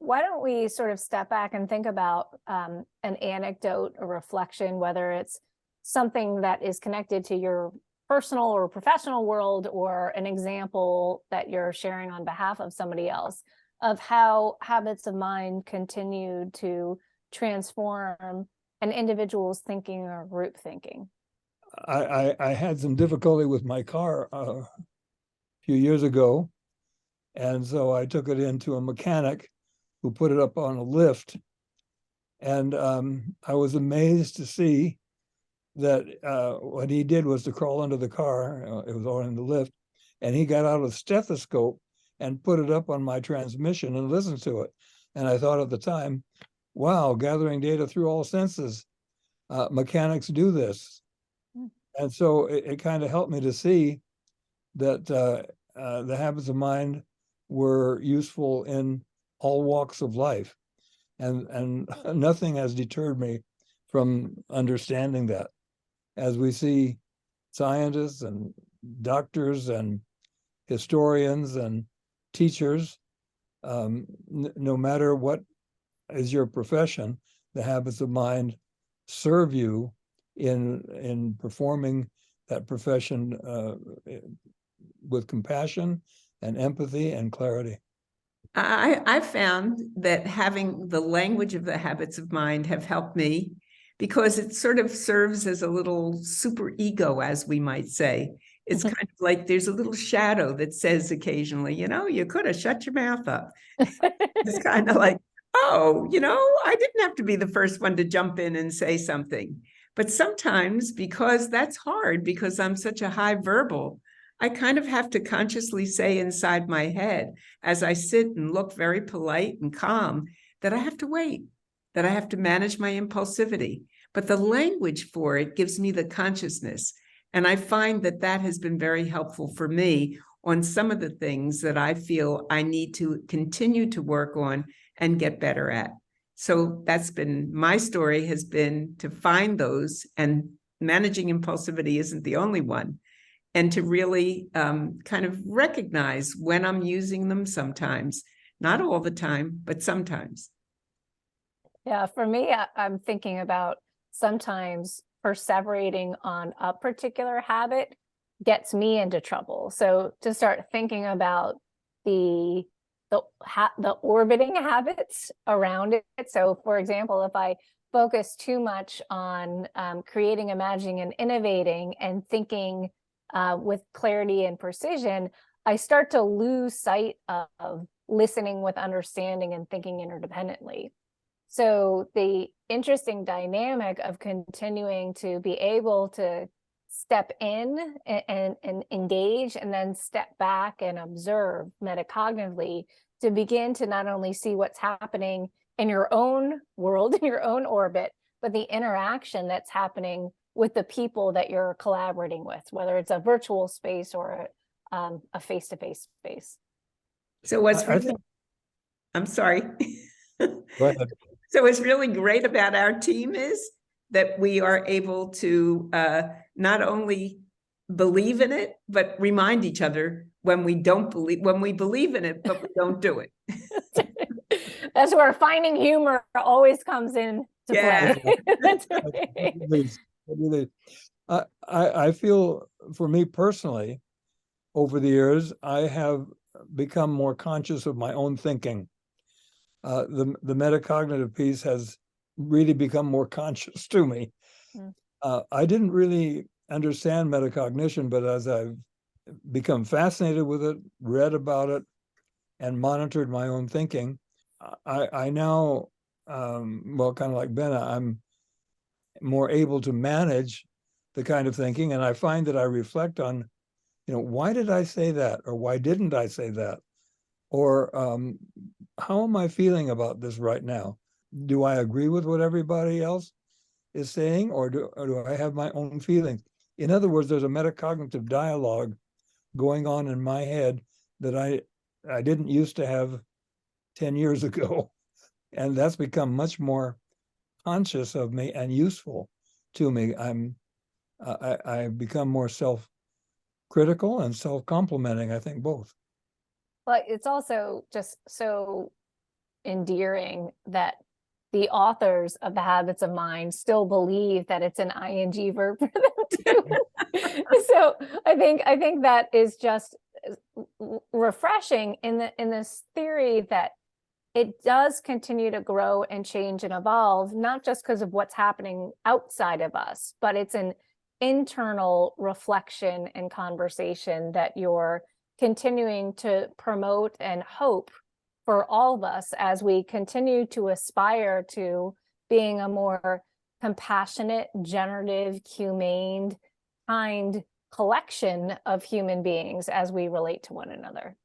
why don't we sort of step back and think about an anecdote, a reflection, whether it's something that is connected to your personal or professional world, or an example that you're sharing on behalf of somebody else, of how habits of mind continue to transform an individual's thinking or group thinking. I had some difficulty with my car a few years ago, and so I took it into a mechanic who put it up on a lift, and I was amazed to see that what he did was to crawl under the car. It was all in the lift, and he got out a stethoscope and put it up on my transmission and listened to it. And I thought at the time, wow, gathering data through all senses. Mechanics do this. And so it kind of helped me to see that the habits of mind were useful in all walks of life. And nothing has deterred me from understanding that. As we see scientists and doctors and historians and teachers, no matter what is your profession, the habits of mind serve you in performing that profession with compassion and empathy and clarity. I found that having the language of the habits of mind have helped me, because it sort of serves as a little super ego, as we might say. It's kind of like there's a little shadow that says occasionally, you could have shut your mouth up. It's kind of like, oh, I didn't have to be the first one to jump in and say something. But sometimes, because that's hard, because I'm such a high verbal, I kind of have to consciously say inside my head, as I sit and look very polite and calm, that I have to wait, that I have to manage my impulsivity. But the language for it gives me the consciousness. And I find that that has been very helpful for me on some of the things that I feel I need to continue to work on and get better at. So that's been my story, has been to find those, and managing impulsivity isn't the only one, and to really kind of recognize when I'm using them sometimes, not all the time, but sometimes. Yeah, for me, I'm thinking about sometimes perseverating on a particular habit gets me into trouble. So to start thinking about the orbiting habits around it. So for example, if I focus too much on creating, imagining, and innovating and thinking with clarity and precision, I start to lose sight of listening with understanding and thinking interdependently. So the interesting dynamic of continuing to be able to step in and engage, and then step back and observe metacognitively to begin to not only see what's happening in your own world, in your own orbit, but the interaction that's happening with the people that you're collaborating with, whether it's a virtual space or a face-to-face space. So what's really, I'm sorry. Go ahead. So what's really great about our team is that we are able to not only believe in it, but remind each other when we believe in it, but we don't do it. That's where finding humor always comes in to play. That's right. I feel, for me personally, over the years, I have become more conscious of my own thinking. The metacognitive piece has really become more conscious to me. I didn't really understand metacognition, but as I've become fascinated with it, read about it, and monitored my own thinking, I now, well, kind of like Bena, I'm more able to manage the kind of thinking, and I find that I reflect on, why did I say that, or why didn't I say that, or how am I feeling about this right now? Do I agree with what everybody else is saying, or do I have my own feelings? In other words, there's a metacognitive dialogue going on in my head that I didn't used to have 10 years ago. And that's become much more conscious of me and useful to me. I've become more self-critical and self-complimenting, I think both. But it's also just so endearing that the authors of the Habits of Mind still believe that it's an ing verb for them too. So I think that is just refreshing in this theory that it does continue to grow and change and evolve, not just because of what's happening outside of us, but it's an internal reflection and conversation that you're continuing to promote and hope for all of us as we continue to aspire to being a more compassionate, generative, humane, kind collection of human beings as we relate to one another.